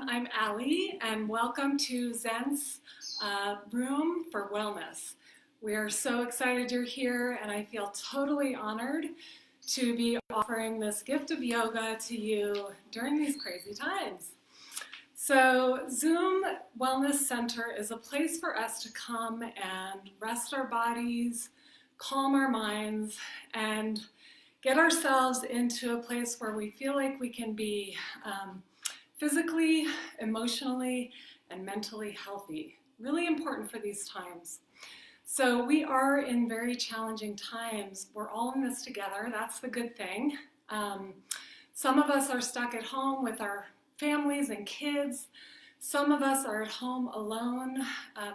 I'm Allie, and welcome to ZENTS Room for Wellness. We are so excited you're here, and I feel totally honored to be offering this gift of yoga to you during these crazy times. So Zoom Wellness Center is a place for us to come and rest our bodies, calm our minds, and get ourselves into a place where we feel like we can be physically, emotionally, and mentally healthy. Really important for these times. So we are in very challenging times. We're all in this together. That's the good thing. Some of us are stuck at home with our families and kids. Some of us are at home alone.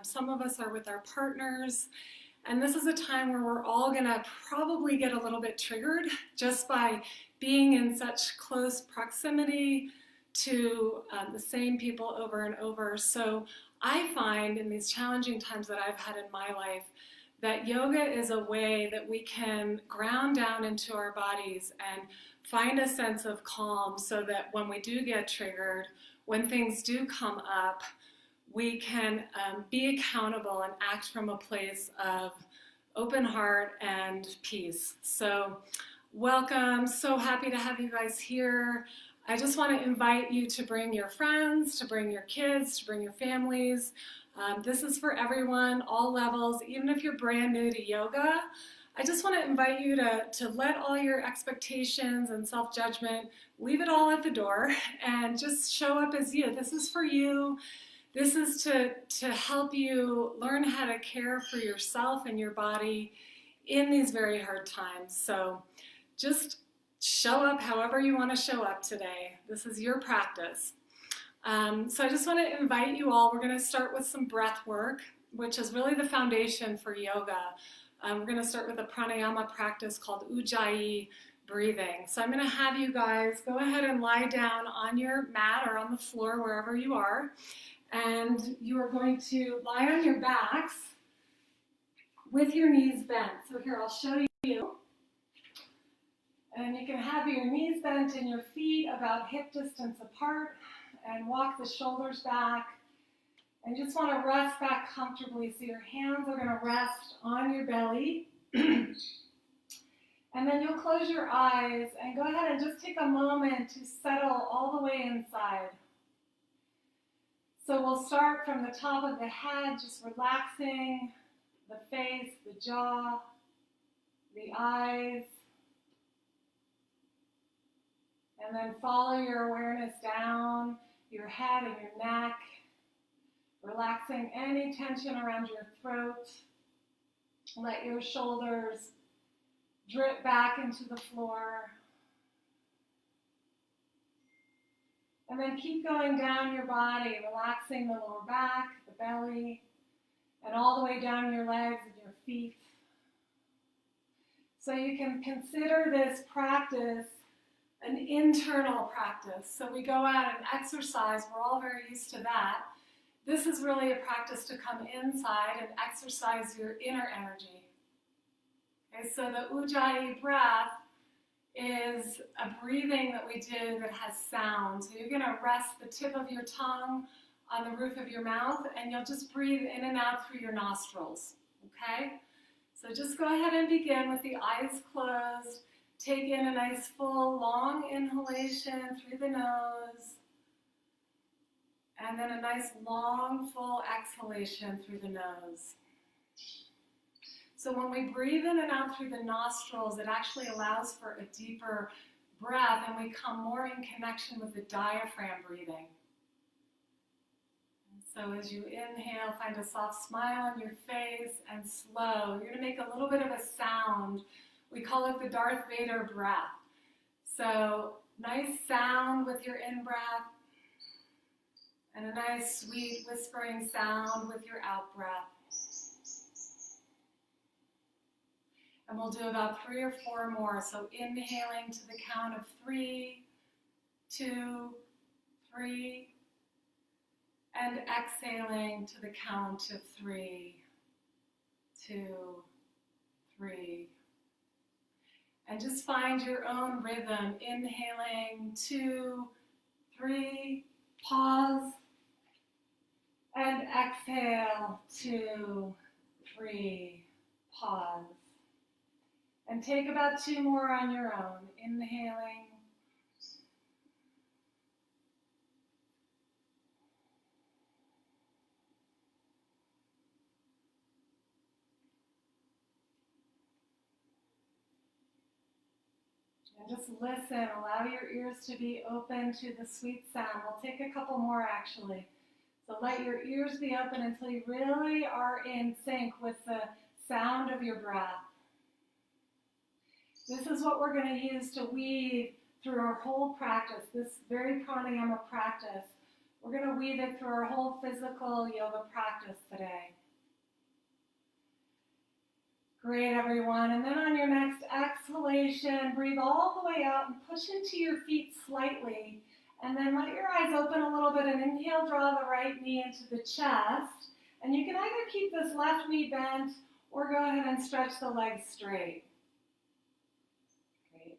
Some of us are with our partners. And this is a time where we're all gonna probably get a little bit triggered just by being in such close proximity to the same people over and over. So I find in these challenging times that I've had in my life that yoga is a way that we can ground down into our bodies and find a sense of calm so that when we do get triggered, when things do come up, we can be accountable and act from a place of open heart and peace. So welcome, so happy to have you guys here. I just want to invite you to bring your friends, to bring your kids, to bring your families. This is for everyone, all levels, even if you're brand new to yoga. I just want to invite you to let all your expectations and self-judgment, leave it all at the door and just show up as you. This is for you. This is to help you learn how to care for yourself and your body in these very hard times. So just show up however you want to show up today. This is your practice. So I just want to invite you all. We're going to start with some breath work, which is really the foundation for yoga. We're going to start with a pranayama practice called Ujjayi breathing. So I'm going to have you guys go ahead and lie down on your mat or on the floor, wherever you are. And you are going to lie on your backs with your knees bent. So here, I'll show you. And you can have your knees bent and your feet about hip distance apart and walk the shoulders back. And just want to rest back comfortably. So your hands are going to rest on your belly. And then you'll close your eyes and go ahead and just take a moment to settle all the way inside. So we'll start from the top of the head, just relaxing the face, the jaw, the eyes. And then follow your awareness down your head and your neck, relaxing any tension around your throat. Let your shoulders drip back into the floor. And then keep going down your body, relaxing the lower back, the belly, and all the way down your legs and your feet. So you can consider this practice an internal practice. So we go out and exercise. We're all very used to that. This is really a practice to come inside and exercise your inner energy. Okay, so the Ujjayi breath is a breathing that we do that has sound. So you're going to rest the tip of your tongue on the roof of your mouth, and you'll just breathe in and out through your nostrils. Okay? So just go ahead and begin with the eyes closed. Take in a nice full long inhalation through the nose, and then a nice long full exhalation through the nose. So when we breathe in and out through the nostrils, it actually allows for a deeper breath, and we come more in connection with the diaphragm breathing. And so as you inhale, find a soft smile on your face, and slow. You're going to make a little bit of a sound. We call it the Darth Vader breath. So nice sound with your in-breath, and a nice sweet whispering sound with your out-breath. And we'll do about 3 or 4 more. So inhaling to the count of 3, 2, 3, and exhaling to the count of 3, 2, 3. And just find your own rhythm. Inhaling 2, 3, Pause. And exhale, 2, 3, pause. And take about 2 more on your own. Inhaling. And just listen, allow your ears to be open to the sweet sound. We'll take a couple more actually. So let your ears be open until you really are in sync with the sound of your breath. This is what we're going to use to weave through our whole practice, this very pranayama practice. We're going to weave it through our whole physical yoga practice today. Great, everyone. And then on your next exhalation, breathe all the way out and push into your feet slightly. And then let your eyes open a little bit and inhale, draw the right knee into the chest. And you can either keep this left knee bent or go ahead and stretch the legs straight. Great.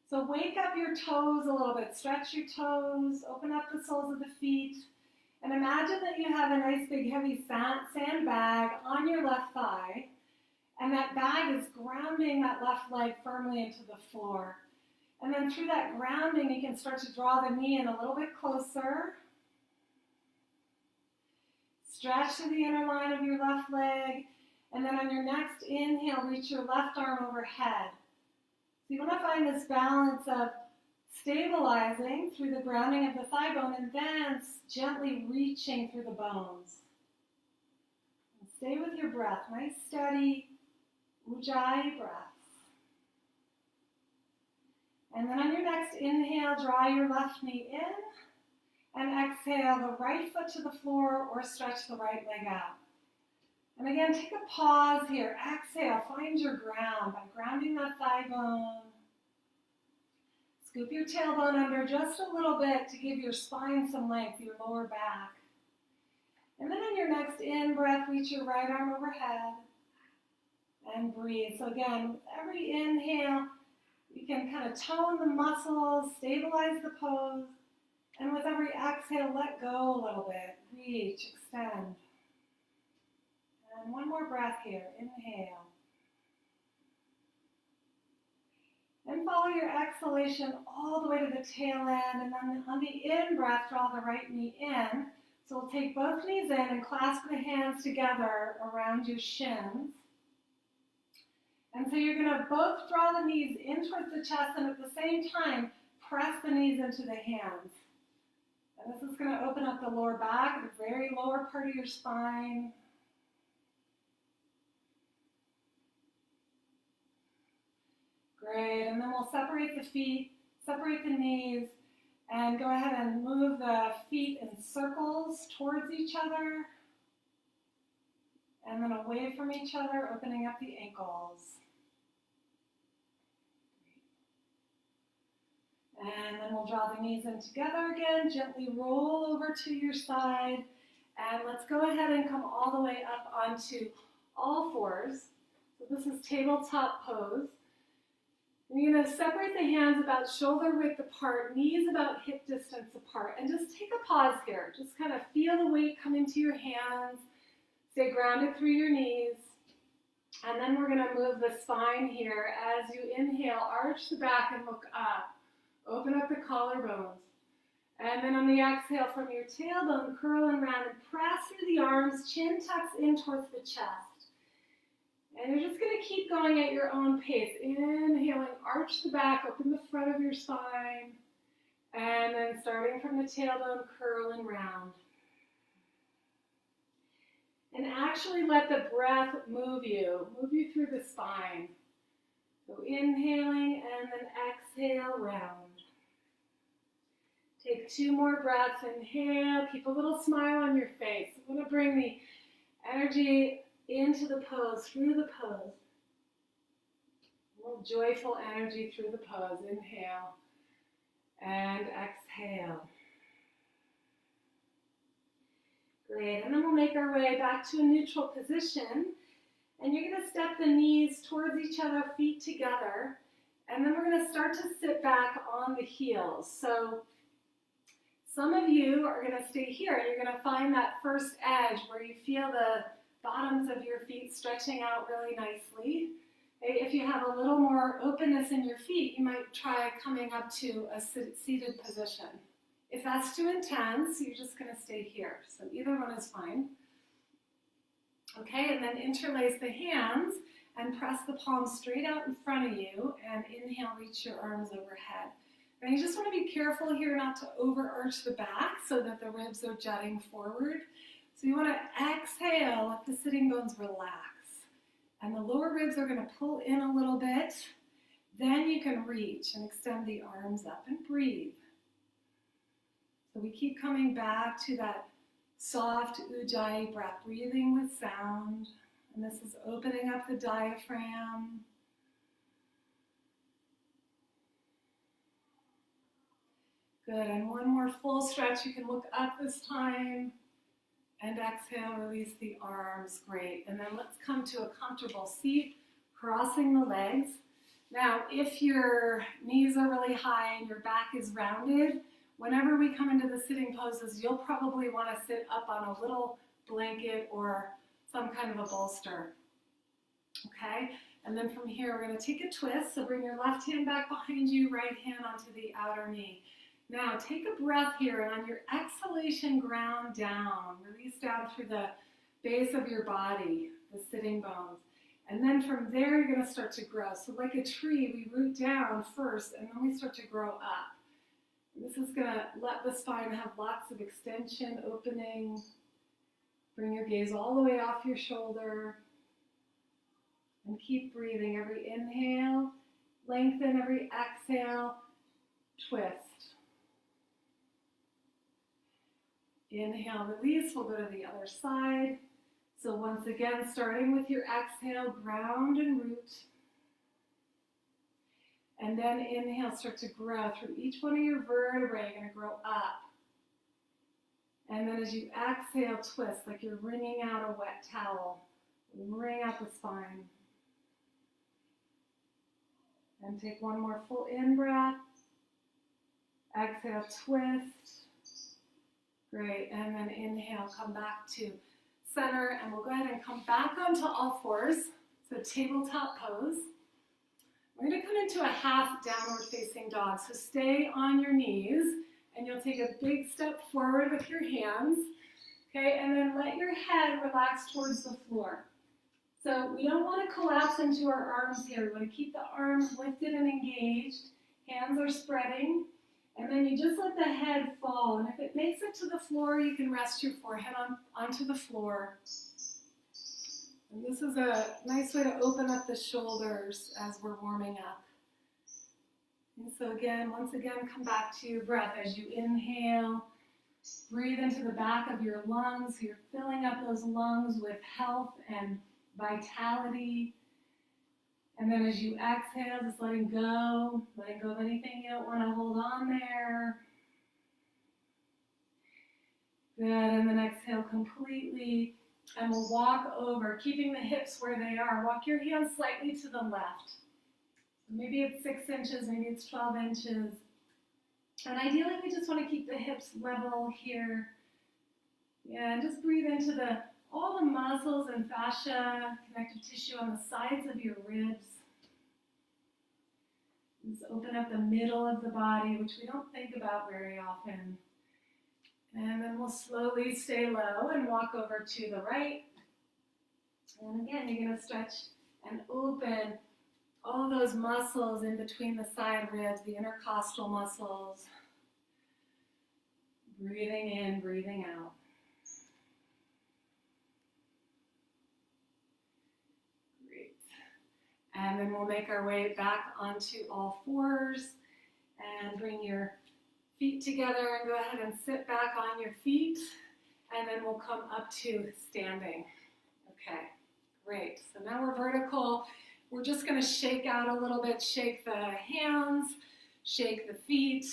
So wake up your toes a little bit. Stretch your toes, open up the soles of the feet. And imagine that you have a nice big heavy sandbag on your left thigh. And that bag is grounding that left leg firmly into the floor. And then through that grounding, you can start to draw the knee in a little bit closer. Stretch to the inner line of your left leg. And then on your next inhale, reach your left arm overhead. So you want to find this balance of stabilizing through the grounding of the thigh bone and then gently reaching through the bones. And stay with your breath. Nice, steady Ujjayi breath. And then on your next inhale, draw your left knee in and exhale the right foot to the floor or stretch the right leg out. And again, take a pause here. Exhale, find your ground by grounding that thigh bone. Scoop your tailbone under just a little bit to give your spine some length, your lower back. And then on your next in-breath, reach your right arm overhead and breathe. So again, with every inhale, you can kind of tone the muscles, stabilize the pose, and with every exhale, let go a little bit. Reach, extend. And one more breath here. Inhale. And follow your exhalation all the way to the tail end. And then on the in-breath, draw the right knee in. So we'll take both knees in and clasp the hands together around your shins. And so you're going to both draw the knees in towards the chest and at the same time, press the knees into the hands. And this is going to open up the lower back, the very lower part of your spine. Great, and then we'll separate the feet, separate the knees, and go ahead and move the feet in circles towards each other. And then away from each other, opening up the ankles. And then we'll draw the knees in together again, gently roll over to your side. And let's go ahead and come all the way up onto all fours. So this is tabletop pose. And you're going to separate the hands about shoulder width apart, knees about hip distance apart. And just take a pause here. Just kind of feel the weight come into your hands. Stay grounded through your knees. And then we're going to move the spine here. As you inhale, arch the back and look up. Open up the collarbones. And then on the exhale from your tailbone, curl and round and press through the arms, chin tucks in towards the chest. And you're just going to keep going at your own pace. Inhaling, arch the back, open the front of your spine. And then starting from the tailbone, curl and round. And actually let the breath move you through the spine. So inhaling and then exhale, round. Take 2 more breaths. Inhale, keep a little smile on your face. You want to bring the energy into the pose, through the pose. A little joyful energy through the pose. Inhale and exhale. Great, and then we'll make our way back to a neutral position. And you're going to step the knees towards each other, feet together. And then we're going to start to sit back on the heels. So Some of you are going to stay here. You're going to find that first edge where you feel the bottoms of your feet stretching out really nicely. Okay, if you have a little more openness in your feet, you might try coming up to a seated position. If that's too intense, you're just going to stay here. So either one is fine. Okay, and then interlace the hands and press the palms straight out in front of you, and inhale, reach your arms overhead. And you just want to be careful here not to overarch the back so that the ribs are jutting forward. So you want to exhale, let the sitting bones relax. And the lower ribs are going to pull in a little bit. Then you can reach and extend the arms up and breathe. So we keep coming back to that soft ujjayi breath, breathing with sound. And this is opening up the diaphragm. Good, and one more full stretch. You can look up this time. And exhale, release the arms. Great. And then let's come to a comfortable seat, crossing the legs. Now, if your knees are really high and your back is rounded, whenever we come into the sitting poses, you'll probably want to sit up on a little blanket or some kind of a bolster. Okay? And then from here, we're going to take a twist. So bring your left hand back behind you, right hand onto the outer knee. Now, take a breath here, and on your exhalation, ground down. Release down through the base of your body, the sitting bones. And then from there, you're going to start to grow. So like a tree, we root down first, and then we start to grow up. And this is going to let the spine have lots of extension, opening. Bring your gaze all the way off your shoulder. And keep breathing. Every inhale, lengthen. Every exhale, twist. Inhale, release. We'll go to the other side. So once again, starting with your exhale, ground and root. And then inhale, start to grow through each one of your vertebrae. You're going to grow up. And then as you exhale, twist like you're wringing out a wet towel. Wring out the spine. And take one more full in-breath. Exhale, twist. Great, and then inhale, come back to center, and we'll go ahead and come back onto all fours, so tabletop pose. We're going to come into a half downward facing dog, so stay on your knees, and you'll take a big step forward with your hands, okay, and then let your head relax towards the floor. So we don't want to collapse into our arms here. We want to keep the arms lifted and engaged, hands are spreading. And then you just let the head fall. And if it makes it to the floor, you can rest your forehead onto the floor. And this is a nice way to open up the shoulders as we're warming up. And so again, once again, come back to your breath. As you inhale, breathe into the back of your lungs. You're filling up those lungs with health and vitality. And then as you exhale, just letting go of anything you don't want to hold on there. Good, and then exhale completely, and we'll walk over, keeping the hips where they are. Walk your hands slightly to the left. Maybe it's 6 inches, maybe it's 12 inches. And ideally, we just want to keep the hips level here. Yeah, and just breathe into all the muscles and fascia, connective tissue on the sides of your ribs. Just open up the middle of the body, which we don't think about very often. And then we'll slowly stay low and walk over to the right. And again, you're going to stretch and open all those muscles in between the side ribs, the intercostal muscles. Breathing in, breathing out. And then we'll make our way back onto all fours and bring your feet together and go ahead and sit back on your feet. And then we'll come up to standing. Okay, great. So now we're vertical. We're just going to shake out a little bit. Shake the hands, shake the feet.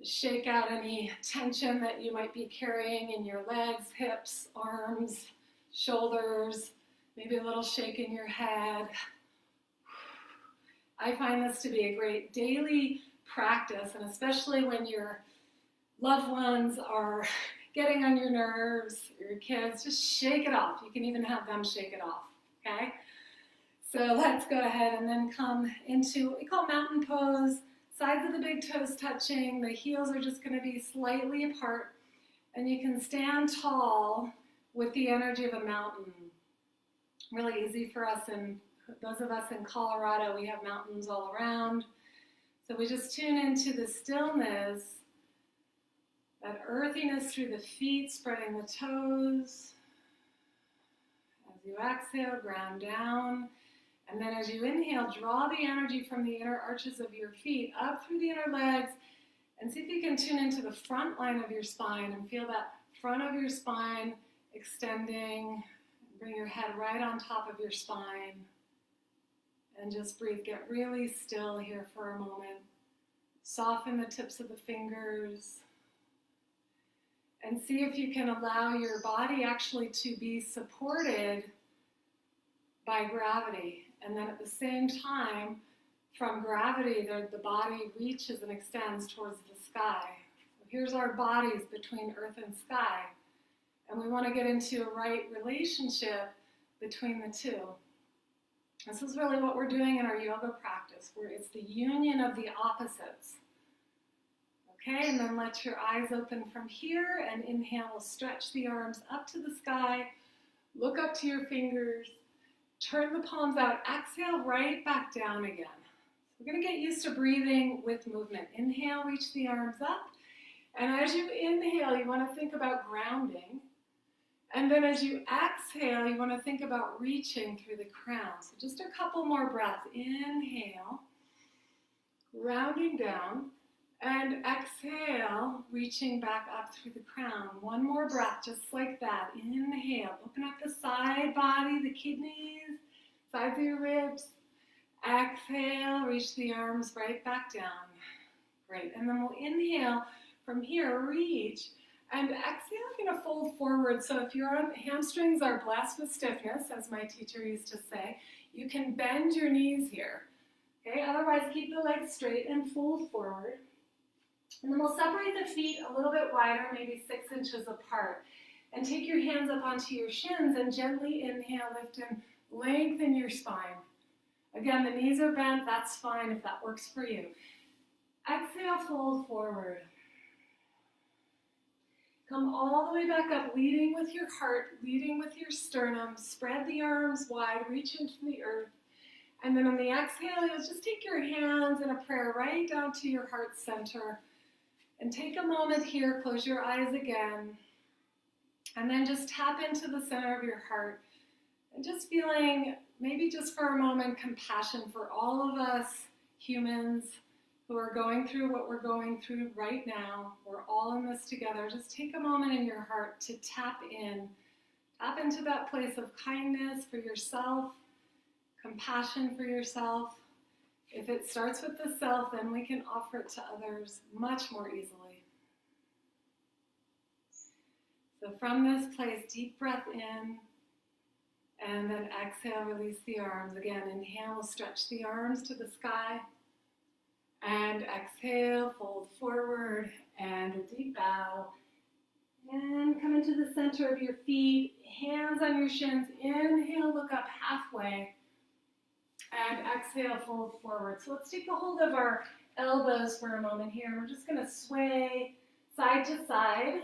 Shake out any tension that you might be carrying in your legs, hips, arms, shoulders. Maybe a little shake in your head. I find this to be a great daily practice, and especially when you're loved ones are getting on your nerves, your kids, just shake it off. You can even have them shake it off, okay? So let's go ahead and then come into what we call mountain pose. Sides of the big toes touching, the heels are just going to be slightly apart, and you can stand tall with the energy of a mountain. Really easy for us, and those of us in Colorado, we have mountains all around. So we just tune into the stillness, that earthiness through the feet, spreading the toes. As you exhale, ground down. And then as you inhale, draw the energy from the inner arches of your feet up through the inner legs, and see if you can tune into the front line of your spine and feel that front of your spine extending. Bring your head right on top of your spine. And just breathe. Get really still here for a moment. Soften the tips of the fingers. And see if you can allow your body actually to be supported by gravity. And then at the same time, from gravity, the body reaches and extends towards the sky. So here's our bodies between earth and sky. And we want to get into a right relationship between the two. This is really what we're doing in our yoga practice, where it's the union of the opposites. Okay, and then let your eyes open from here, and inhale, stretch the arms up to the sky. Look up to your fingers. Turn the palms out. Exhale, right back down again. We're going to get used to breathing with movement. Inhale, reach the arms up. And as you inhale, you want to think about grounding. And then as you exhale, you want to think about reaching through the crown. So just a couple more breaths. Inhale, rounding down. And exhale, reaching back up through the crown. One more breath, just like that. Inhale, open up the side body, the kidneys, sides of your ribs. Exhale, reach the arms right back down. Great, and then we'll inhale from here, reach. And exhale, you're going to fold forward. So if your hamstrings are blessed with stiffness, as my teacher used to say, you can bend your knees here. Okay, otherwise keep the legs straight and fold forward. And then we'll separate the feet a little bit wider, maybe 6 inches apart. And take your hands up onto your shins and gently inhale, lift and lengthen your spine. Again, the knees are bent, that's fine if that works for you. Exhale, fold forward. Come all the way back up, leading with your heart, leading with your sternum. Spread the arms wide, reach into the earth. And then on the exhale, you'll just take your hands in a prayer right down to your heart center. And take a moment here, close your eyes again. And then just tap into the center of your heart. And just feeling, maybe just for a moment, compassion for all of us humans who are going through what we're going through right now. We're all in this together. Just take a moment in your heart to tap in. Tap into that place of kindness for yourself, compassion for yourself. If it starts with the self, then we can offer it to others much more easily. So from this place, deep breath in, and then exhale, release the arms. Again, inhale, stretch the arms to the sky. And exhale, fold forward, and a deep bow. And come into the center of your feet, hands on your shins. Inhale, look up halfway. And exhale, fold forward. So let's take a hold of our elbows for a moment here. We're just going to sway side to side.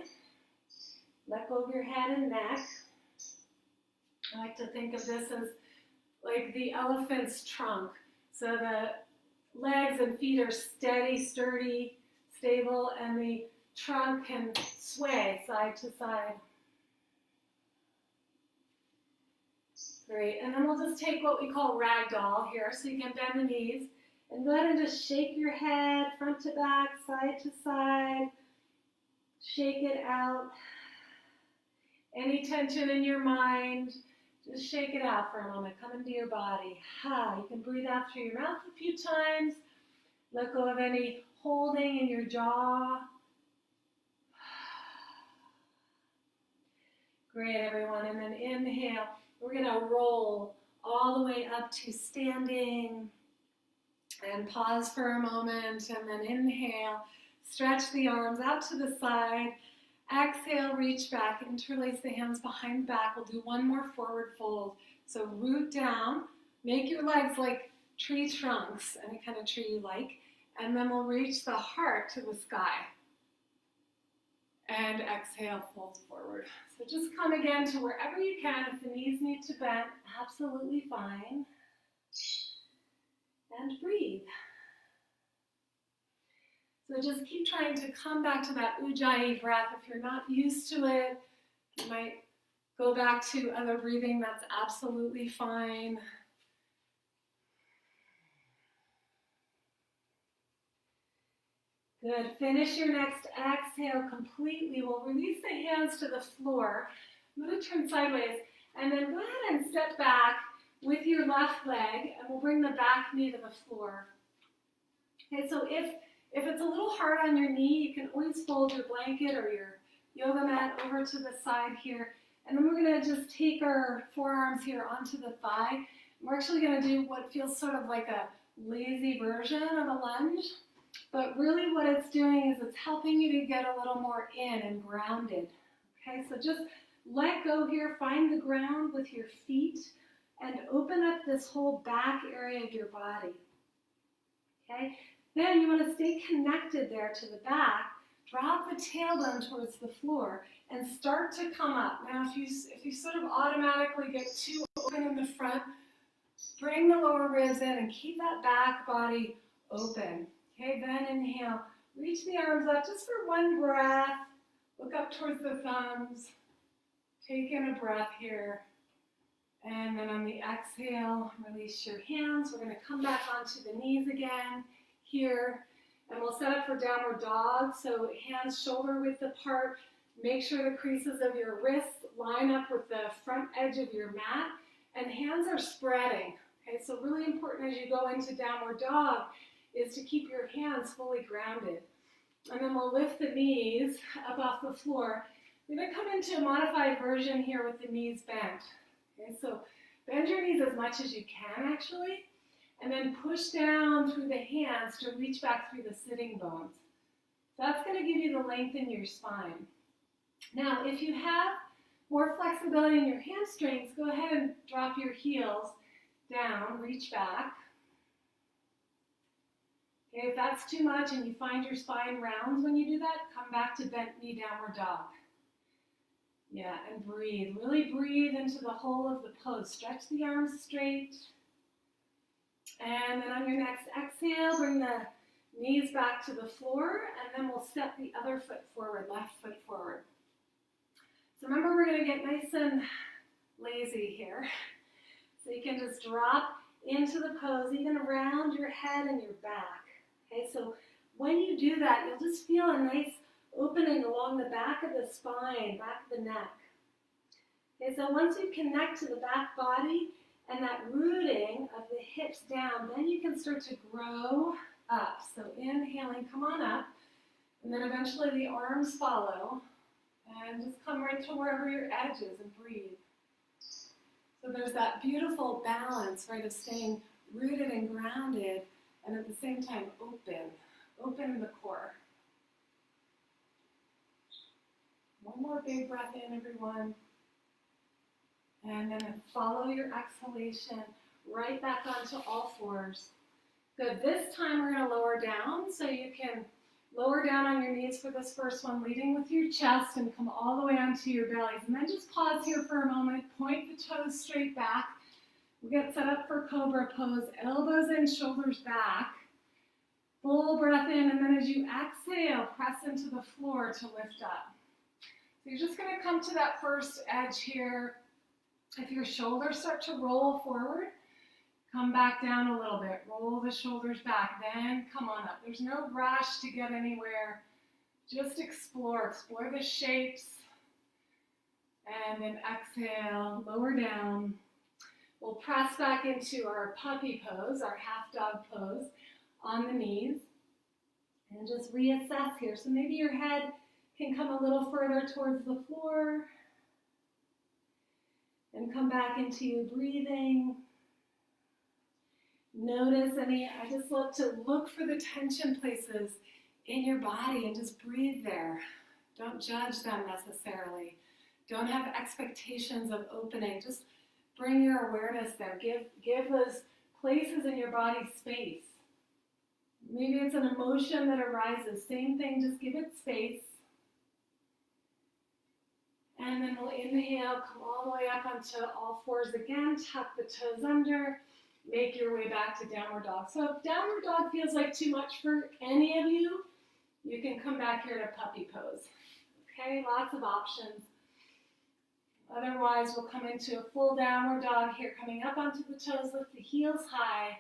Let go of your head and neck. I like to think of this as like the elephant's trunk. So the legs and feet are steady, sturdy, stable, and the trunk can sway side to side. Great, and then we'll just take what we call ragdoll here, so you can bend the knees, and go ahead and just shake your head front to back, side to side, shake it out. Any tension in your mind, just shake it out for a moment. Come into your body. You can breathe out through your mouth a few times. Let go of any holding in your jaw. Great, everyone. And then inhale. We're going to roll all the way up to standing. And pause for a moment. And then inhale. Stretch the arms out to the side. Exhale, reach back, interlace the hands behind the back. We'll do one more forward fold. So root down, make your legs like tree trunks, any kind of tree you like, and then we'll reach the heart to the sky. And exhale, fold forward. So just come again to wherever you can. If the knees need to bend, absolutely fine. And breathe. So just keep trying to come back to that Ujjayi breath. If you're not used to it, you might go back to other breathing. That's absolutely fine. Good. Finish your next exhale completely. We'll release the hands to the floor. I'm going to turn sideways. And then go ahead and step back with your left leg, and we'll bring the back knee to the floor. Okay, so if it's a little hard on your knee, you can always fold your blanket or your yoga mat over to the side here. And then we're going to just take our forearms here onto the thigh. We're actually going to do what feels sort of like a lazy version of a lunge. But really what it's doing is it's helping you to get a little more in and grounded. Okay, so just let go here, find the ground with your feet, and open up this whole back area of your body. Okay, then you want to stay connected there to the back. Drop the tailbone towards the floor and start to come up. Now if you sort of automatically get too open in the front, bring the lower ribs in and keep that back body open. Okay, then inhale, reach the arms up just for one breath. Look up towards the thumbs. Take in a breath here. And then on the exhale, release your hands. We're going to come back onto the knees again here. And we'll set up for downward dog. So hands shoulder width apart. Make sure the creases of your wrists line up with the front edge of your mat. And hands are spreading. Okay, so really important as you go into downward dog is to keep your hands fully grounded. And then we'll lift the knees up off the floor. We're going to come into a modified version here with the knees bent. Okay, so bend your knees as much as you can actually, and then push down through the hands to reach back through the sitting bones. So that's going to give you the length in your spine. Now, if you have more flexibility in your hamstrings, go ahead and drop your heels down, reach back. Okay, if that's too much and you find your spine rounds when you do that, come back to bent knee downward dog. Yeah, and breathe. Really breathe into the whole of the pose. Stretch the arms straight. And then on your next exhale, bring the knees back to the floor, and then we'll step the other foot forward, left foot forward. So remember, we're going to get nice and lazy here. So you can just drop into the pose, even around your head and your back. Okay, so when you do that, you'll just feel a nice opening along the back of the spine, back of the neck. Okay, so once you connect to the back body and that rooting of the hips down, then you can start to grow up. So inhaling, come on up, and then eventually the arms follow, and just come right to wherever your edge is and breathe. So there's that beautiful balance, right, of staying rooted and grounded, and at the same time open in the core. One more big breath in, everyone. And then follow your exhalation right back onto all fours. Good. This time we're going to lower down, so you can lower down on your knees for this first one, leading with your chest and come all the way onto your bellies. And then just pause here for a moment, point the toes straight back. We get set up for cobra pose, elbows in, shoulders back. Full breath in, and then as you exhale, press into the floor to lift up. So you're just going to come to that first edge here. If your shoulders start to roll forward, come back down a little bit. Roll the shoulders back, then come on up. There's no rush to get anywhere. Just explore the shapes. And then exhale, lower down. We'll press back into our puppy pose, our half dog pose, on the knees. And just reassess here. So maybe your head can come a little further towards the floor. And come back into your breathing. Notice I just love to look for the tension places in your body and just breathe there. Don't judge them necessarily. Don't have expectations of opening. Just bring your awareness there. Give those places in your body space. Maybe it's an emotion that arises. Same thing, just give it space. And then we'll inhale, come all the way up onto all fours again. Tuck the toes under. Make your way back to downward dog. So if downward dog feels like too much for any of you, you can come back here to puppy pose. Okay, lots of options. Otherwise, we'll come into a full downward dog here, coming up onto the toes, lift the heels high,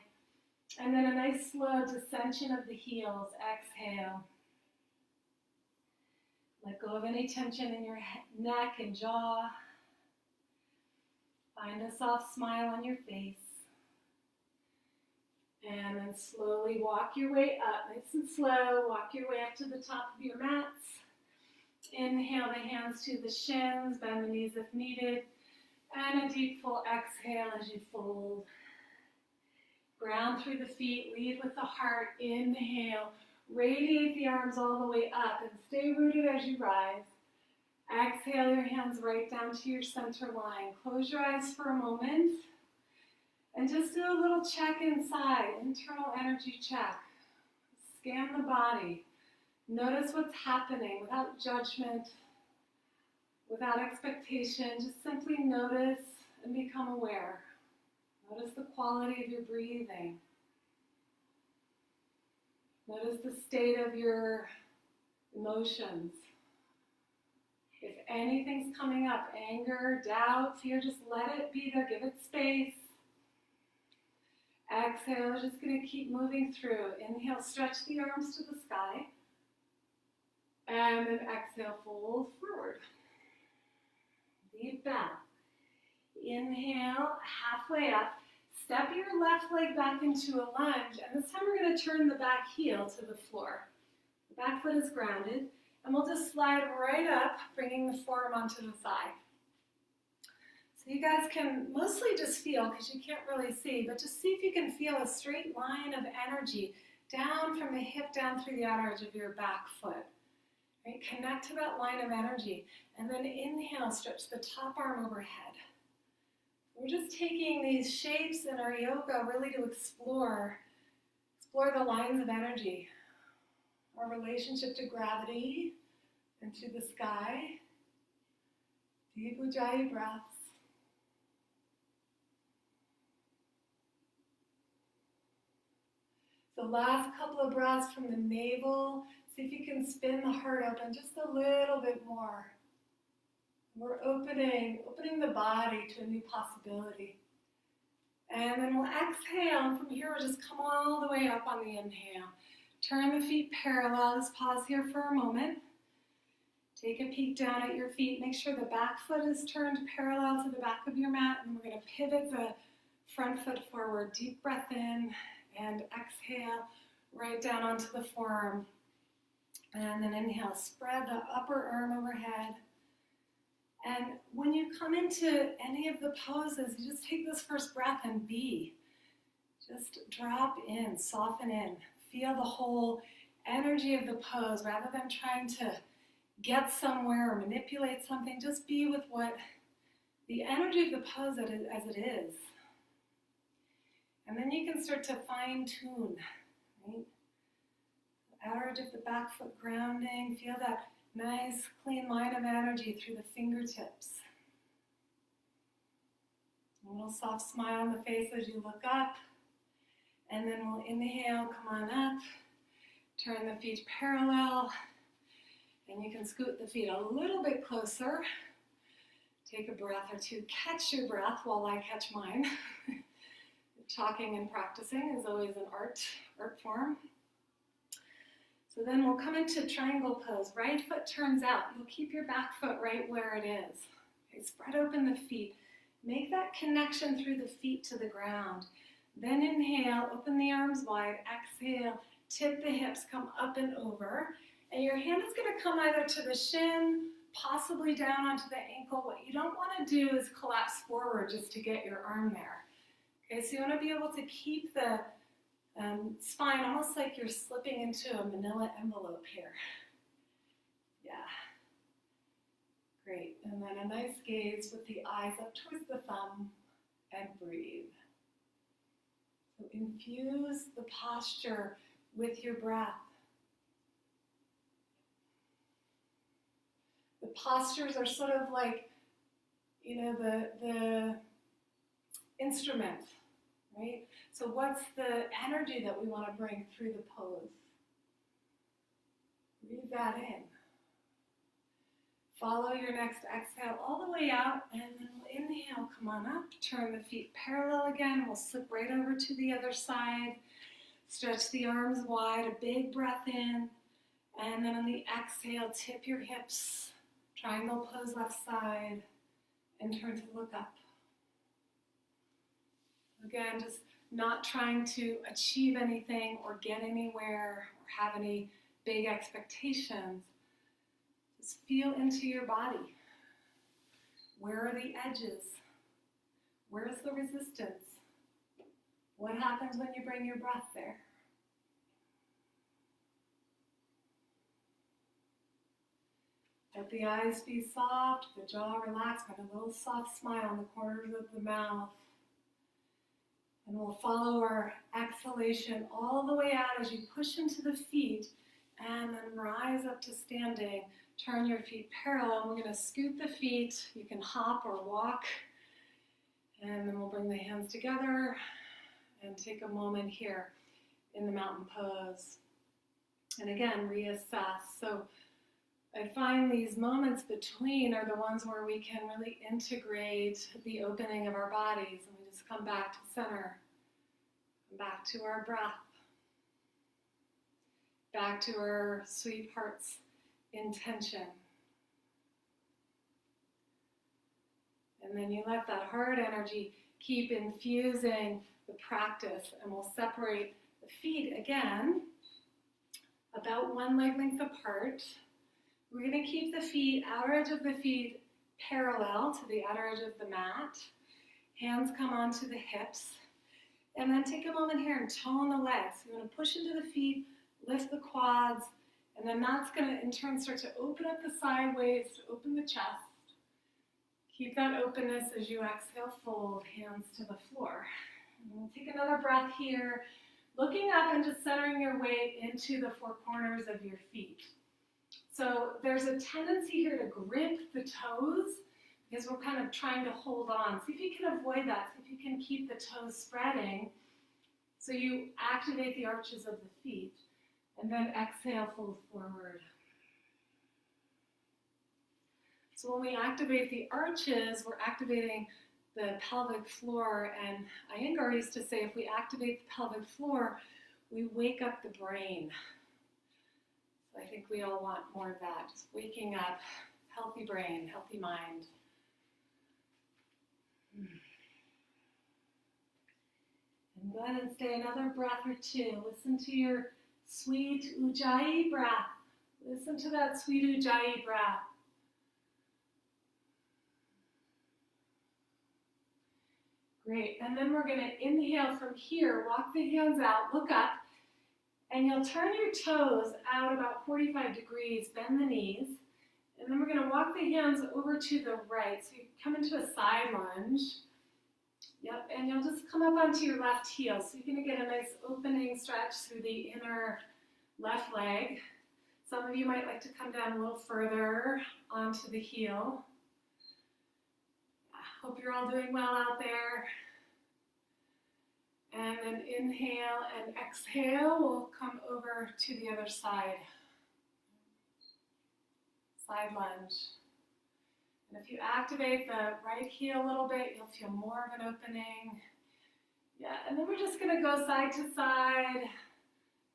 and then a nice slow descension of the heels. Exhale. Let go of any tension in your neck and jaw. Find a soft smile on your face. And then slowly walk your way up, nice and slow. Walk your way up to the top of your mats. Inhale the hands to the shins, bend the knees if needed. And a deep full exhale as you fold. Ground through the feet, lead with the heart. Inhale, radiate the arms all the way up and stay rooted as you rise. Exhale your hands right down to your center line. Close your eyes for a moment. And just do a little check inside, internal energy check. Scan the body. Notice what's happening without judgment, without expectation. Just simply notice and become aware. Notice the quality of your breathing. Notice the state of your emotions. If anything's coming up, anger, doubt, fear, just let it be there. Give it space. Exhale, just going to keep moving through. Inhale, stretch the arms to the sky. And then exhale, fold forward. Deep bow. Inhale, halfway up. Step your left leg back into a lunge. And this time we're going to turn the back heel to the floor. The back foot is grounded. And we'll just slide right up, bringing the forearm onto the thigh. So you guys can mostly just feel, because you can't really see, but just see if you can feel a straight line of energy down from the hip down through the outer edge of your back foot. Right? Connect to that line of energy. And then inhale, stretch the top arm overhead. We're just taking these shapes in our yoga really to explore the lines of energy. Our relationship to gravity and to the sky. Deep Ujjayi breaths. The last couple of breaths from the navel. See if you can spin the heart open just a little bit more. We're opening the body to a new possibility. And then we'll exhale, and from here we'll just come all the way up on the inhale. Turn the feet parallel. Just pause here for a moment. Take a peek down at your feet. Make sure the back foot is turned parallel to the back of your mat, and we're going to pivot the front foot forward. Deep breath in, and exhale right down onto the forearm. And then inhale, spread the upper arm overhead. And when you come into any of the poses, you just take this first breath and be. Just drop in, soften in. Feel the whole energy of the pose rather than trying to get somewhere or manipulate something. Just be with what the energy of the pose as it is. And then you can start to fine tune, right? Outer edge of the back foot grounding. Feel that nice, clean line of energy through the fingertips. A little soft smile on the face as you look up. And then we'll inhale, come on up. Turn the feet parallel. And you can scoot the feet a little bit closer. Take a breath or two. Catch your breath while I catch mine. Talking and practicing is always an art form. So then we'll come into triangle pose. Right foot turns out. You'll keep your back foot right where it is. Okay, spread open the feet. Make that connection through the feet to the ground. Then inhale, open the arms wide. Exhale, tip the hips, come up and over. And your hand is going to come either to the shin, possibly down onto the ankle. What you don't want to do is collapse forward just to get your arm there. Okay, so you want to be able to keep the And spine, almost like you're slipping into a manila envelope here. Yeah. Great. And then a nice gaze with the eyes up towards the thumb and breathe. So infuse the posture with your breath. The postures are sort of like, the instrument, right? So what's the energy that we want to bring through the pose? Breathe that in. Follow your next exhale all the way out, and then we'll inhale, come on up, turn the feet parallel again, we'll slip right over to the other side, stretch the arms wide, a big breath in, and then on the exhale, tip your hips, triangle pose left side, and turn to look up. Again, just not trying to achieve anything or get anywhere or have any big expectations. Just feel into your body. Where are the edges? Where's the resistance? What happens when you bring your breath there? Let the eyes be soft, the jaw relaxed, and a little soft smile on the corners of the mouth. And we'll follow our exhalation all the way out as you push into the feet and then rise up to standing. Turn your feet parallel. We're going to scoot the feet. You can hop or walk. And then we'll bring the hands together and take a moment here in the mountain pose. And again, reassess. So I find these moments between are the ones where we can really integrate the opening of our bodies, and we just come back to center, come back to our breath, back to our sweetheart's intention. And then you let that heart energy keep infusing the practice, and we'll separate the feet again about one leg length apart. We're going to keep the feet, outer edge of the feet, parallel to the outer edge of the mat. Hands come onto the hips. And then take a moment here and tone the legs. You're going to push into the feet, lift the quads, and then that's going to in turn start to open up the sideways, to open the chest. Keep that openness as you exhale, fold, hands to the floor. And we'll take another breath here, looking up and just centering your weight into the four corners of your feet. So there's a tendency here to grip the toes because we're kind of trying to hold on. See if you can avoid that. See if you can keep the toes spreading so you activate the arches of the feet. And then exhale, fold forward. So when we activate the arches, we're activating the pelvic floor. And Iyengar used to say if we activate the pelvic floor, we wake up the brain. I think we all want more of that, just waking up, healthy brain, healthy mind. And go ahead and stay another breath or two. Listen to your sweet Ujjayi breath. Listen to that sweet Ujjayi breath. Great, and then we're going to inhale from here, walk the hands out, look up. And you'll turn your toes out about 45 degrees, bend the knees, and then we're going to walk the hands over to the right. So you come into a side lunge. Yep, and you'll just come up onto your left heel. So you're going to get a nice opening stretch through the inner left leg. Some of you might like to come down a little further onto the heel. I hope you're all doing well out there. And then inhale and exhale, we'll come over to the other side. Side lunge. And if you activate the right heel a little bit, you'll feel more of an opening. Yeah, and then we're just going to go side to side,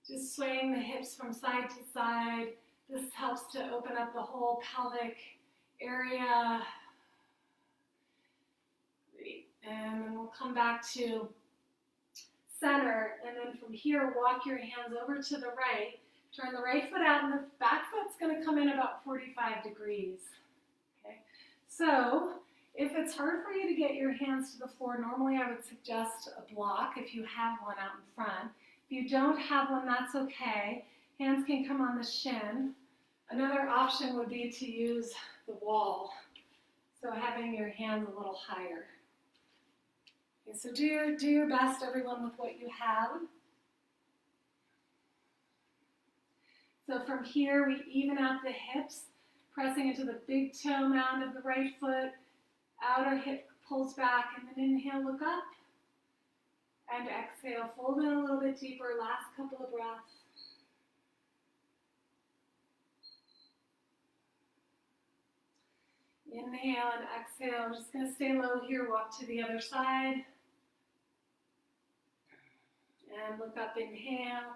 just swaying the hips from side to side. This helps to open up the whole pelvic area. Great. And then we'll come back to center, and then from here, walk your hands over to the right. Turn the right foot out, and the back foot's going to come in about 45 degrees. Okay. So if it's hard for you to get your hands to the floor, normally I would suggest a block if you have one out in front. If you don't have one, that's okay. Hands can come on the shin. Another option would be to use the wall, so having your hands a little higher. Okay, so do your best, everyone, with what you have. So from here, we even out the hips, pressing into the big toe mound of the right foot. Outer hip pulls back, and then inhale, look up. And exhale, fold in a little bit deeper, last couple of breaths. Inhale and exhale. I'm just going to stay low here, walk to the other side. And look up, inhale.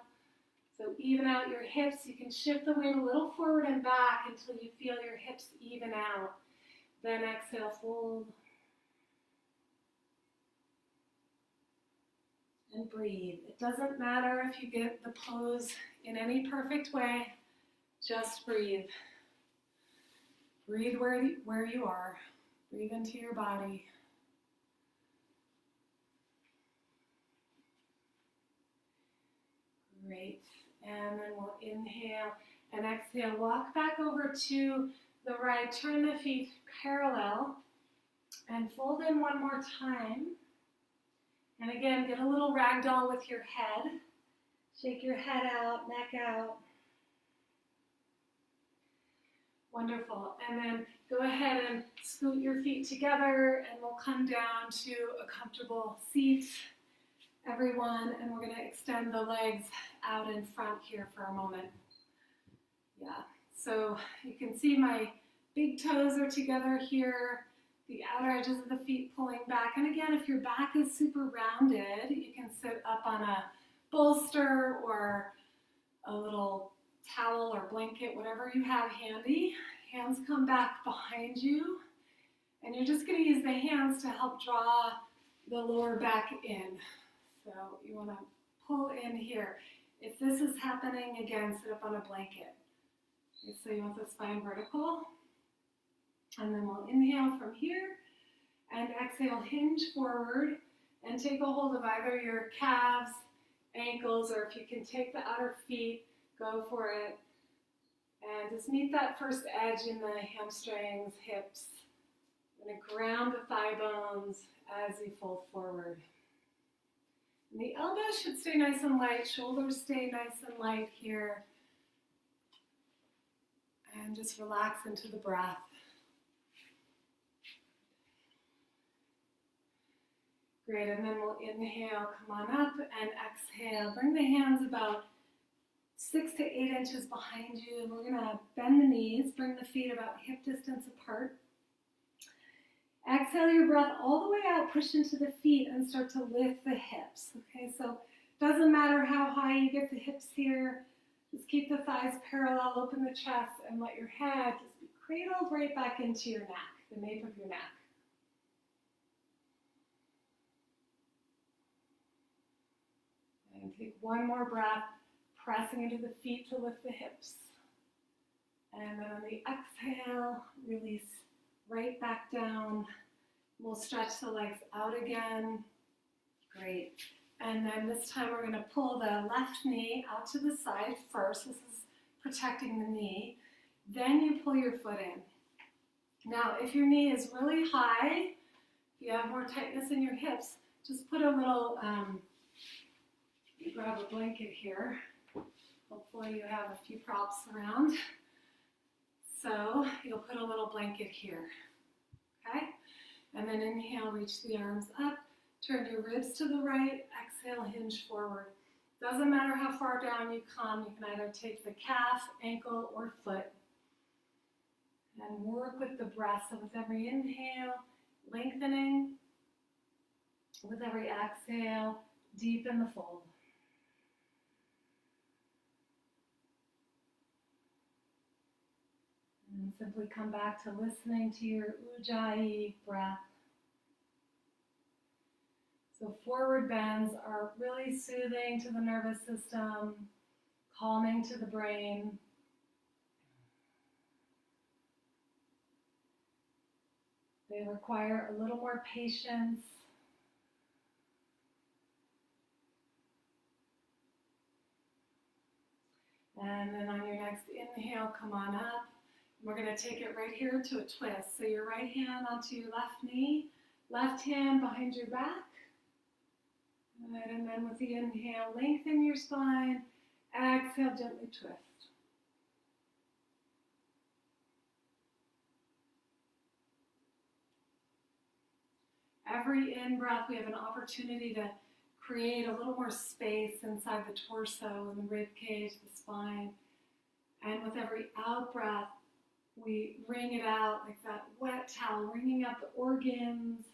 So even out your hips. You can shift the weight a little forward and back until you feel your hips even out. Then exhale, fold. And breathe. It doesn't matter if you get the pose in any perfect way, just breathe. Breathe where you are. Breathe into your body. Great. And then we'll inhale and exhale. Walk back over to the right. Turn the feet parallel and fold in one more time. And again, get a little ragdoll with your head. Shake your head out, neck out. Wonderful. And then go ahead and scoot your feet together, and we'll come down to a comfortable seat, everyone. And we're going to extend the legs out in front here for a moment. Yeah. So you can see my big toes are together here. The outer edges of the feet pulling back. And again, if your back is super rounded, you can sit up on a bolster or a little towel or blanket, whatever you have handy. Hands come back behind you. And you're just going to use the hands to help draw the lower back in. So you want to pull in here. If this is happening, again, sit up on a blanket. Okay, so you want the spine vertical. And then we'll inhale from here and exhale, hinge forward and take a hold of either your calves, ankles, or if you can take the outer feet, go for it. And just meet that first edge in the hamstrings, hips. You're going to ground the thigh bones as you fold forward. And the elbows should stay nice and light, shoulders stay nice and light here. And just relax into the breath. Great, and then we'll inhale, come on up, and exhale. Bring the hands about 6 to 8 inches behind you. And we're going to bend the knees, bring the feet about hip distance apart. Exhale your breath all the way out, push into the feet, and start to lift the hips. Okay, so it doesn't matter how high you get the hips here. Just keep the thighs parallel, open the chest, and let your head just be cradled right back into your neck, the nape of your neck. And take one more breath, pressing into the feet to lift the hips. And then on the exhale, release right back down. We'll stretch the legs out again. Great. And then this time we're going to pull the left knee out to the side first. This is protecting the knee. Then you pull your foot in. Now, if your knee is really high, if you have more tightness in your hips, just put a little, grab a blanket here. Hopefully you have a few props around. So you'll put a little blanket here, okay? And then inhale, reach the arms up, turn your ribs to the right, exhale, hinge forward. Doesn't matter how far down you come, you can either take the calf, ankle, or foot. And work with the breath. So with every inhale, lengthening. With every exhale, deepen the fold. And simply come back to listening to your ujjayi breath. So forward bends are really soothing to the nervous system, calming to the brain. They require a little more patience. And then on your next inhale, come on up. We're going to take it right here to a twist. So your right hand onto your left knee, left hand behind your back. Good. And then with the inhale, lengthen your spine. Exhale, gently twist. Every in-breath, we have an opportunity to create a little more space inside the torso and the rib cage, the spine. And with every out-breath, we wring it out like that wet towel, wringing out the organs,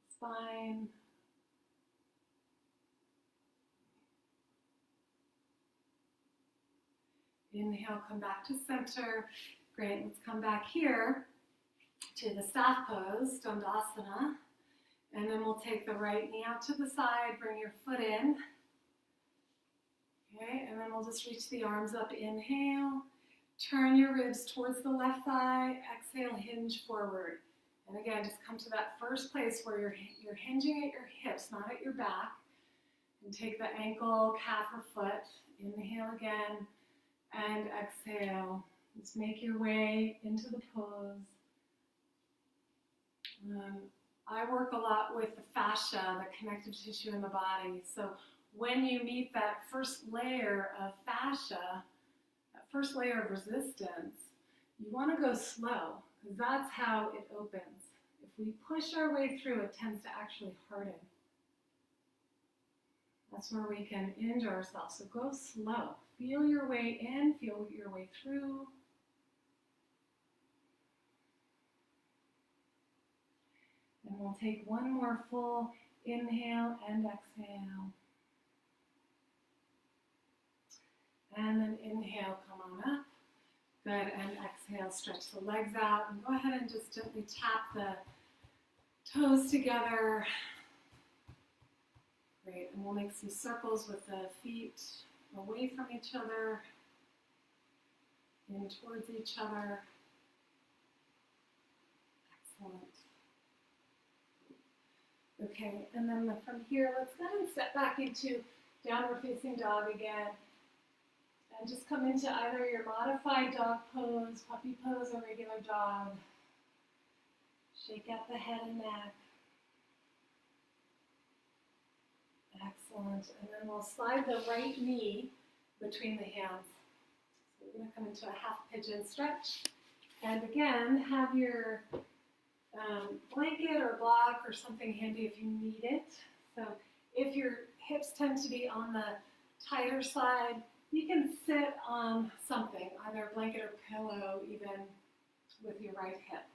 the spine. Inhale, come back to center. Great, let's come back here to the staff pose, Dandasana. And then we'll take the right knee out to the side, bring your foot in. Okay, and then we'll just reach the arms up, inhale. Turn your ribs towards the left thigh, exhale, hinge forward. And again, just come to that first place where you're hinging at your hips, not at your back. And take the ankle, calf, or foot. Inhale again, and exhale. Just make your way into the pose. I work a lot with the fascia, the connective tissue in the body. So when you meet that first layer of fascia, that first layer of resistance, you want to go slow, because that's how it opens. If we push our way through, it tends to actually harden. That's where we can injure ourselves. So go slow. Feel your way in, feel your way through. And we'll take one more full inhale and exhale. And then inhale, come on up. Good, and exhale, stretch the legs out. And go ahead and just gently tap the toes together. Great, and we'll make some circles with the feet away from each other, in towards each other. Excellent. Okay, and then from here, let's go ahead and step back into downward facing dog again. And just come into either your modified dog pose, puppy pose, or regular dog. Shake out the head and neck. Excellent. And then we'll slide the right knee between the hands. So we're going to come into a half pigeon stretch. And again, have your blanket or block or something handy if you need it. So if your hips tend to be on the tighter side, you can sit on something, either a blanket or pillow, even with your right hip.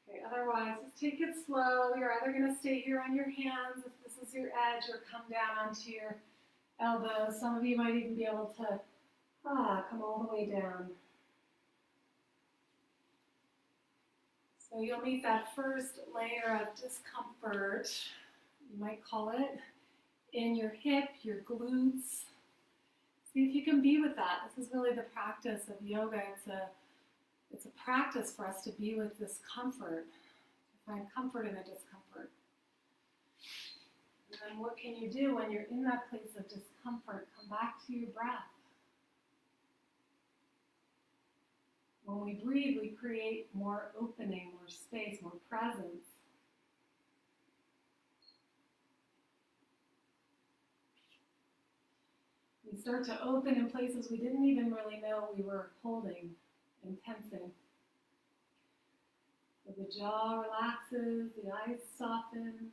Okay, otherwise, just take it slow. You're either going to stay here on your hands if this is your edge, or come down onto your elbows. Some of you might even be able to come all the way down. So you'll meet that first layer of discomfort, you might call it, in your hip, your glutes. See if you can be with that. This is really the practice of yoga. It's a practice for us to be with discomfort, to find comfort in the discomfort. And then what can you do when you're in that place of discomfort? Come back to your breath. When we breathe, we create more opening, more space, more presence. We start to open in places we didn't even really know we were holding and tensing. So the jaw relaxes, the eyes soften.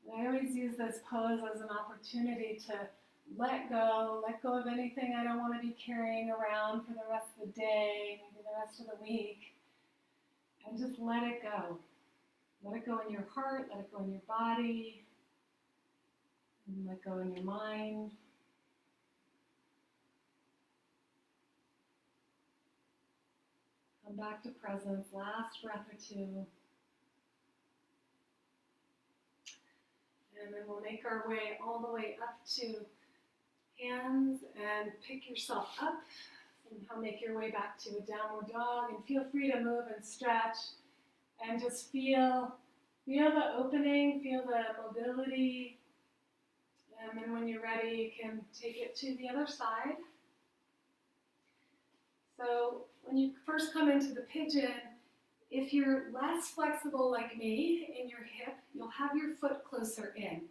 And I always use this pose as an opportunity to let go of anything I don't want to be carrying around for the rest of the day, maybe the rest of the week, and just let it go. Let it go in your heart, let it go in your body, and let go in your mind. Come back to presence, last breath or two. And then we'll make our way all the way up to hands and pick yourself up. Somehow make your way back to a downward dog, and feel free to move and stretch and just feel the opening, feel the mobility, And then when you're ready, you can take it to the other side. So when you first come into the pigeon, if you're less flexible like me in your hip, you'll have your foot closer in.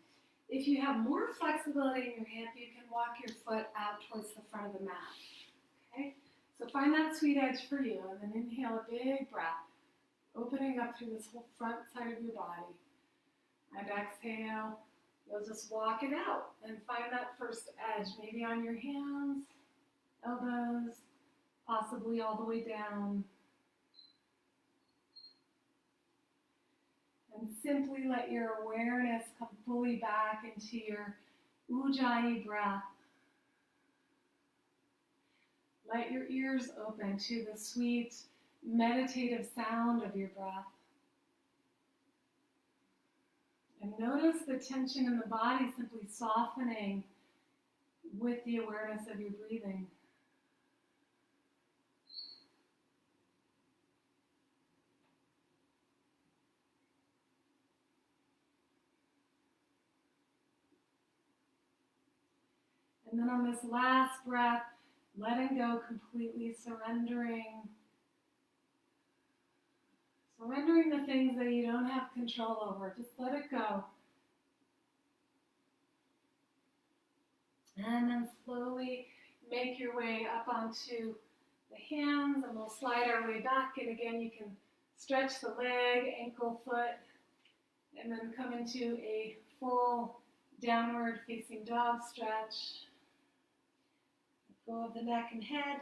If you have more flexibility in your hip, you can walk your foot out towards the front of the mat. Okay? So find that sweet edge for you, and then inhale a big breath, opening up through this whole front side of your body. And exhale, you'll just walk it out and find that first edge, maybe on your hands, elbows, possibly all the way down. And simply let your awareness come fully back into your Ujjayi breath. Let your ears open to the sweet, meditative sound of your breath. And notice the tension in the body simply softening with the awareness of your breathing. And then on this last breath, letting go completely, surrendering the things that you don't have control over. Just let it go. And then slowly make your way up onto the hands, and we'll slide our way back. And again, you can stretch the leg, ankle, foot, and then come into a full downward facing dog stretch. Let go of the neck and head.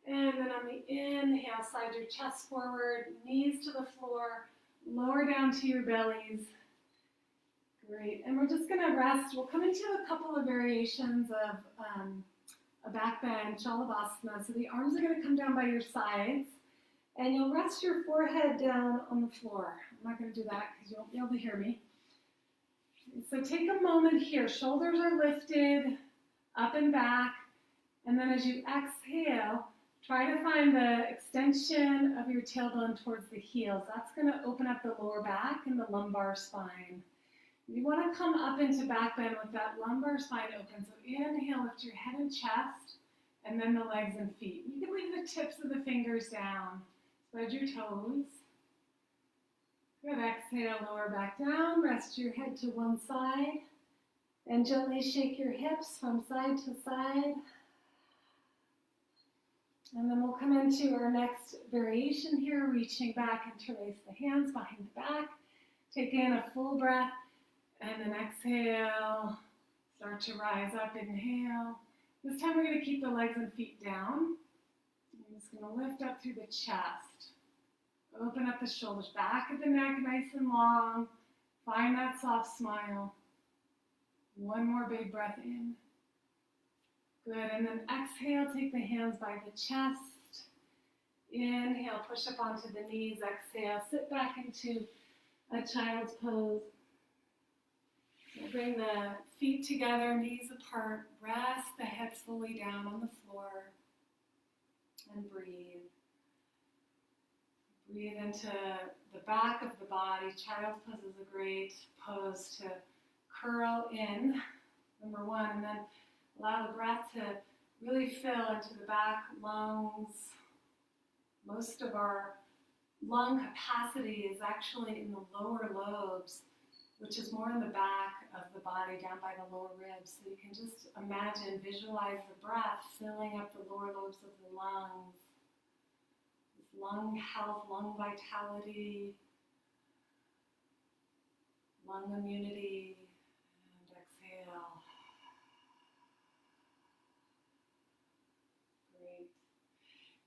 And then on the inhale, slide your chest forward, knees to the floor, lower down to your bellies. Great. And we're just going to rest. We'll come into a couple of variations of a back bend, Shalabhasana. So the arms are going to come down by your sides, and you'll rest your forehead down on the floor. I'm not going to do that because you won't be able to hear me. So take a moment here. Shoulders are lifted, up and back. And then as you exhale, try to find the extension of your tailbone towards the heels. That's going to open up the lower back and the lumbar spine. You want to come up into back bend with that lumbar spine open. So inhale, lift your head and chest, and then the legs and feet. You can leave the tips of the fingers down. Spread your toes. Good. Exhale, lower back down. Rest your head to one side. And gently shake your hips from side to side. And then we'll come into our next variation here, reaching back, interlace the hands behind the back. Take in a full breath, and then exhale. Start to rise up, inhale. This time we're going to keep the legs and feet down. I'm just going to lift up through the chest. Open up the shoulders, back of the neck, nice and long. Find that soft smile. One more big breath in. Good, and then exhale, take the hands by the chest. Inhale, push up onto the knees. Exhale, sit back into a child's pose. So bring the feet together, knees apart. Rest the head fully down on the floor. And breathe. Breathe into the back of the body. Child's pose is a great pose to curl in, number one, and then allow the breath to really fill into the back lungs. Most of our lung capacity is actually in the lower lobes, which is more in the back of the body, down by the lower ribs. So you can just imagine, visualize the breath filling up the lower lobes of the lungs. This lung health, lung vitality, lung immunity, and exhale.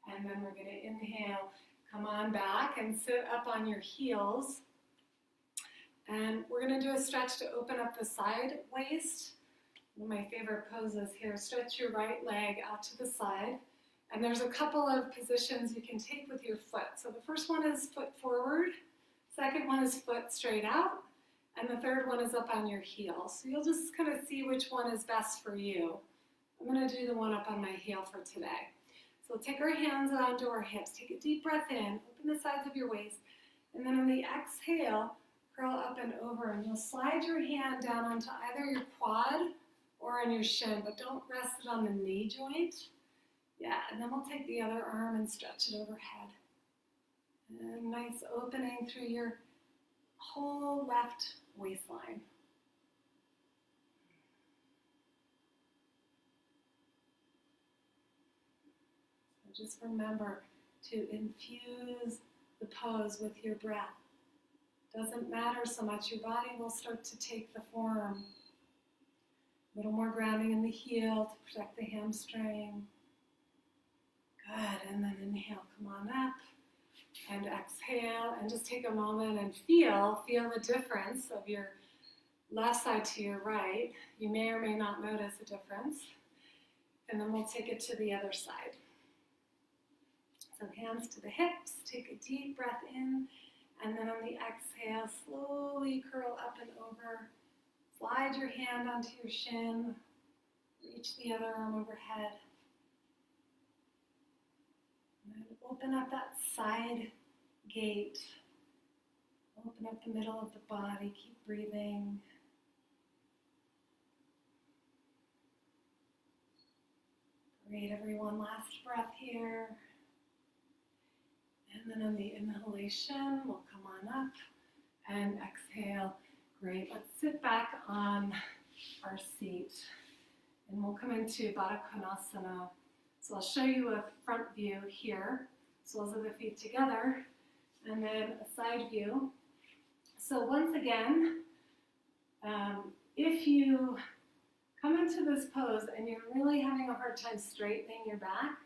And then we're going to inhale, come on back and sit up on your heels. And we're going to do a stretch to open up the side waist. One of my favorite poses here. Stretch your right leg out to the side. And there's a couple of positions you can take with your foot. So the first one is foot forward. Second one is foot straight out. And the third one is up on your heel. So you'll just kind of see which one is best for you. I'm going to do the one up on my heel for today. So we'll take our hands onto our hips. Take a deep breath in. Open the sides of your waist. And then on the exhale, curl up and over, and you'll slide your hand down onto either your quad or on your shin, but don't rest it on the knee joint. Yeah, and then we'll take the other arm and stretch it overhead. And nice opening through your whole left waistline. So just remember to infuse the pose with your breath. Doesn't matter so much, your body will start to take the form. A little more grounding in the heel to protect the hamstring. Good, and then inhale, come on up, and exhale, and just take a moment and feel the difference of your left side to your right. You may or may not notice a difference. And then we'll take it to the other side. So hands to the hips, take a deep breath in, and then on the exhale, slowly curl up and over. Slide your hand onto your shin, reach the other arm overhead. And then open up that side gate. Open up the middle of the body, keep breathing. Great, everyone, last breath here. And then on the inhalation, we'll come on up and exhale. Great, let's sit back on our seat and we'll come into Baddha Konasana. So I'll show you a front view here, soles of the feet together, and then a side view. So once again, if you come into this pose and you're really having a hard time straightening your back,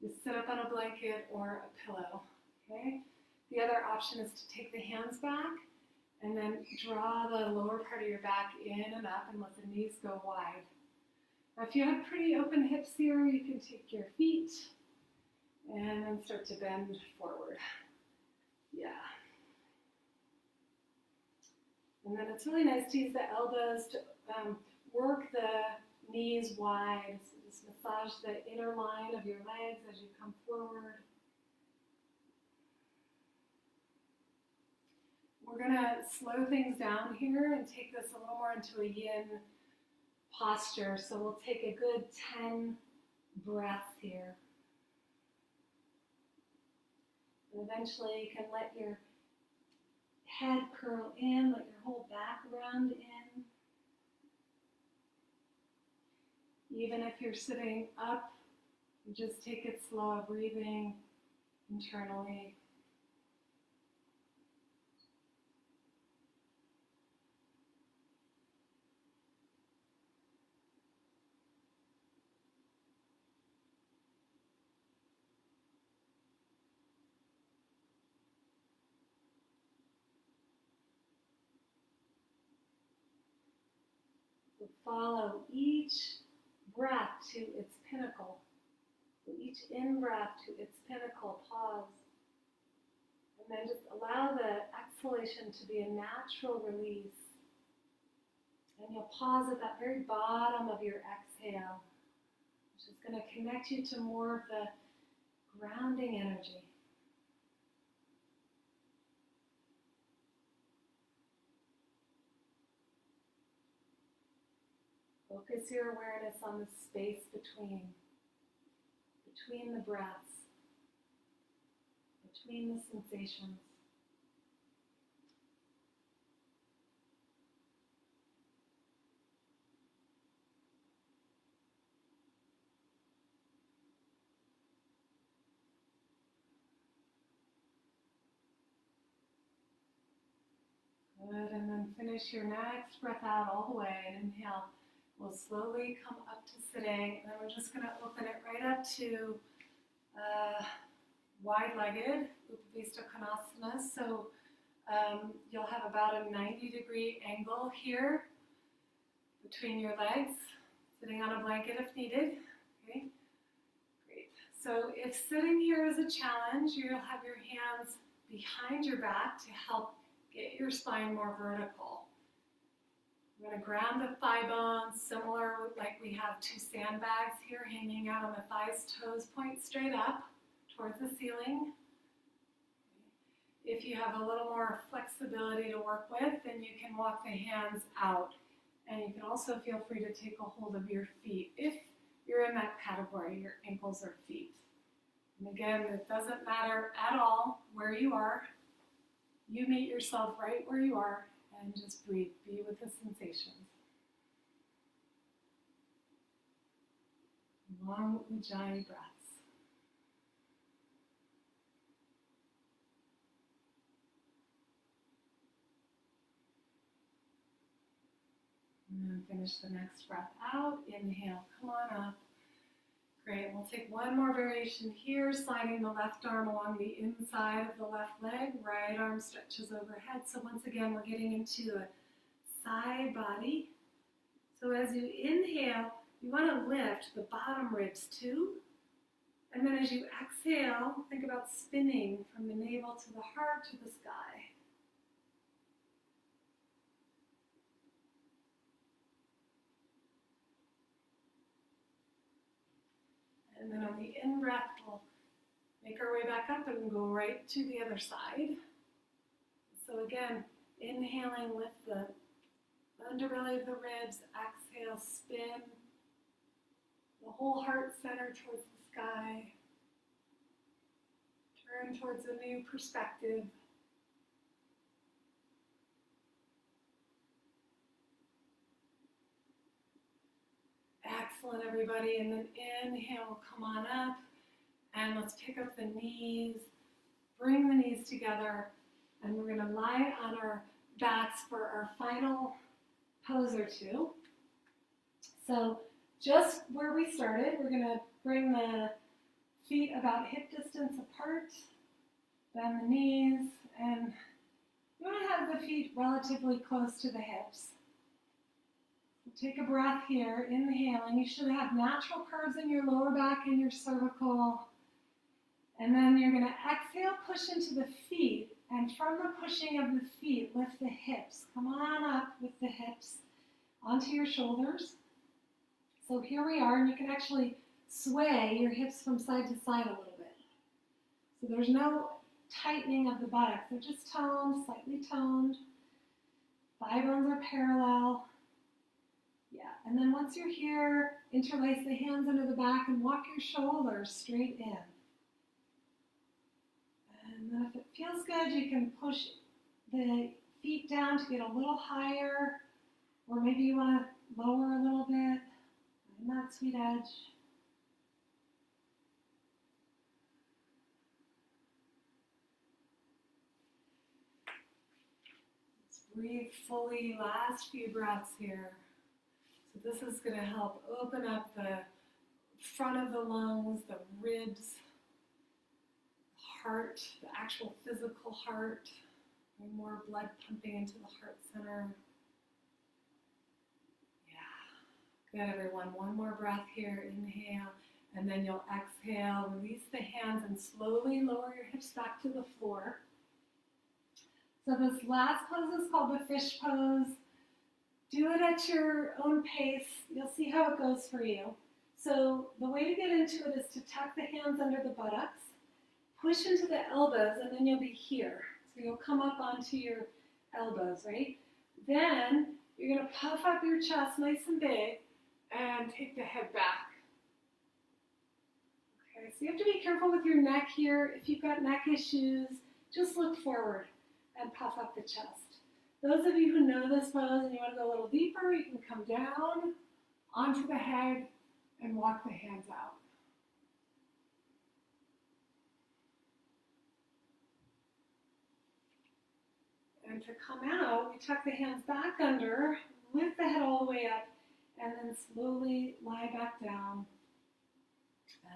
you sit up on a blanket or a pillow, okay? The other option is to take the hands back and then draw the lower part of your back in and up and let the knees go wide. Now if you have pretty open hips here, you can take your feet and then start to bend forward. Yeah. And then it's really nice to use the elbows to work the knees wide. So just massage the inner line of your legs as you come forward. We're going to slow things down here and take this a little more into a yin posture. So we'll take a good 10 breaths here. And eventually you can let your head curl in, let your whole back round in. Even if you're sitting up, you just take it slow, breathing internally. Follow each breath to its pinnacle. Each in-breath to its pinnacle, pause. And then just allow the exhalation to be a natural release. And you'll pause at that very bottom of your exhale, which is going to connect you to more of the grounding energy. Focus your awareness on the space between the breaths, between the sensations. Good, and then finish your next breath out all the way and inhale. We'll slowly come up to sitting, and then we're just going to open it right up to wide-legged Upavista Konasana. So you'll have about a 90-degree angle here between your legs, sitting on a blanket if needed. Okay, great. So if sitting here is a challenge, you'll have your hands behind your back to help get your spine more vertical. We're going to ground the thigh bones, similar like we have two sandbags here hanging out on the thighs, toes point straight up towards the ceiling. If you have a little more flexibility to work with, then you can walk the hands out. And you can also feel free to take a hold of your feet if you're in that category, your ankles or feet. And again, it doesn't matter at all where you are. You meet yourself right where you are and just breathe. Be with the sensations. Long Ujjayi breaths. And then finish the next breath out. Inhale, come on up. Great, we'll take one more variation here, sliding the left arm along the inside of the left leg, right arm stretches overhead. So once again, we're getting into a side body. So as you inhale, you want to lift the bottom ribs too. And then as you exhale, think about spinning from the navel to the heart to the sky. And then on the in-breath, we'll make our way back up and go right to the other side. So again, inhaling, lift the underbelly of the ribs, exhale, spin the whole heart center towards the sky. Turn towards a new perspective. Excellent, everybody. And then inhale, come on up. And let's pick up the knees. Bring the knees together. And we're going to lie on our backs for our final pose or two. So just where we started, we're going to bring the feet about hip distance apart. Bend the knees. And you want to have the feet relatively close to the hips. Take a breath here, inhaling. You should have natural curves in your lower back and your cervical. And then you're going to exhale, push into the feet. And from the pushing of the feet, lift the hips. Come on up with the hips onto your shoulders. So here we are, and you can actually sway your hips from side to side a little bit. So there's no tightening of the buttocks. They're just toned, slightly toned. Thigh bones are parallel. Yeah, and then once you're here, interlace the hands under the back and walk your shoulders straight in. And then if it feels good, you can push the feet down to get a little higher, or maybe you want to lower a little bit. Find that sweet edge. Let's breathe fully, last few breaths here. So this is going to help open up the front of the lungs, the ribs, the heart, the actual physical heart. Bring more blood pumping into the heart center. Yeah. Good, everyone. One more breath here. Inhale. And then you'll exhale. Release the hands and slowly lower your hips back to the floor. So this last pose is called the fish pose. Do it at your own pace. You'll see how it goes for you. So the way to get into it is to tuck the hands under the buttocks, push into the elbows, and then you'll be here. So you'll come up onto your elbows, right? Then you're going to puff up your chest nice and big and take the head back. Okay, so you have to be careful with your neck here. If you've got neck issues, just look forward and puff up the chest. Those of you who know this pose and you want to go a little deeper, you can come down onto the head and walk the hands out. And to come out, you tuck the hands back under, lift the head all the way up, and then slowly lie back down.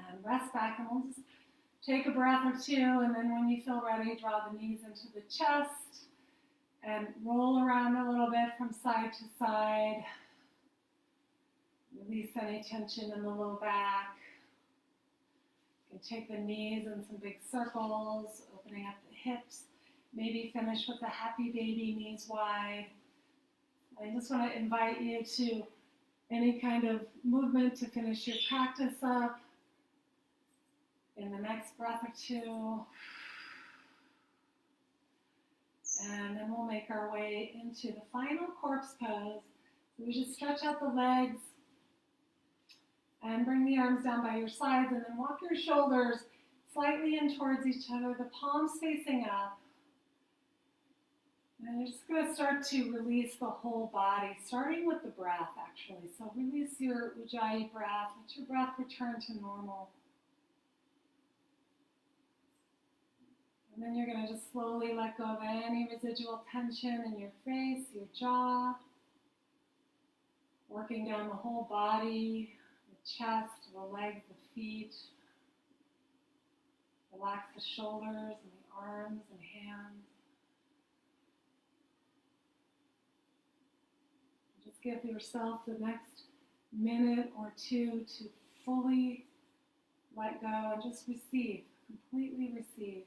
And rest back, and we'll just take a breath or two, and then when you feel ready, draw the knees into the chest. And roll around a little bit from side to side. Release any tension in the low back. You can take the knees in some big circles, opening up the hips. Maybe finish with the happy baby, knees wide. I just want to invite you to any kind of movement to finish your practice up. In the next breath or two. And then we'll make our way into the final corpse pose. So we just stretch out the legs and bring the arms down by your sides, and then walk your shoulders slightly in towards each other, the palms facing up. And you're just going to start to release the whole body, starting with the breath, actually. So release your Ujjayi breath. Let your breath return to normal. And then you're going to just slowly let go of any residual tension in your face, your jaw, working down the whole body, the chest, the legs, the feet. Relax the shoulders and the arms and hands. Just give yourself the next minute or two to fully let go and just receive, completely receive.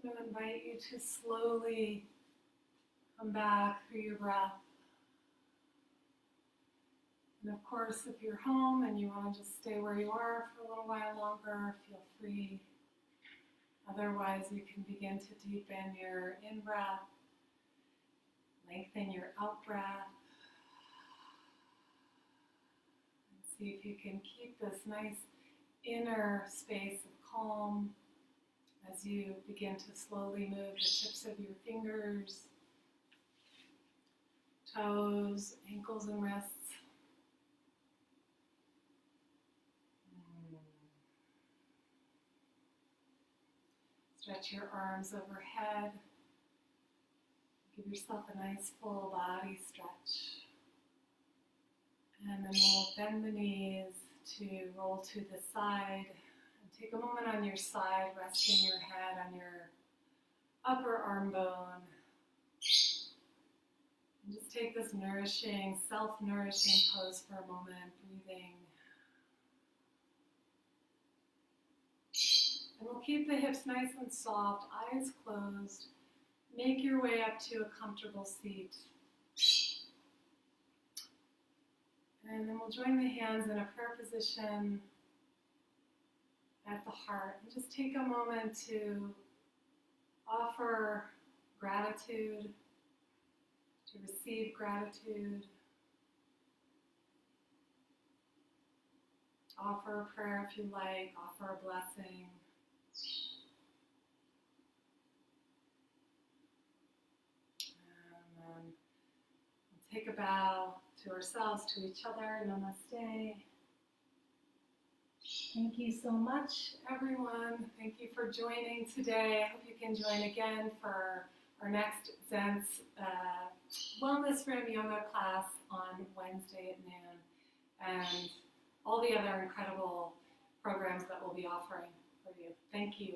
I'm going to invite you to slowly come back through your breath. And of course, if you're home and you want to just stay where you are for a little while longer, feel free. Otherwise, you can begin to deepen your in-breath, lengthen your out-breath, and see if you can keep this nice inner space of calm as you begin to slowly move the tips of your fingers, toes, ankles, and wrists. Stretch your arms overhead. Give yourself a nice full body stretch. And then we'll bend the knees to roll to the side. Take a moment on your side, resting your head on your upper arm bone. And just take this nourishing, self-nourishing pose for a moment, breathing. And we'll keep the hips nice and soft, eyes closed. Make your way up to a comfortable seat. And then we'll join the hands in a prayer position at the heart, and just take a moment to offer gratitude, to receive gratitude, offer a prayer if you like, offer a blessing. And then we'll take a bow to ourselves, to each other. Namaste. Thank you so much, everyone. Thank you for joining today. I hope you can join again for our next ZENTS Wellness Room yoga class on Wednesday at noon, and all the other incredible programs that we'll be offering for you. Thank you.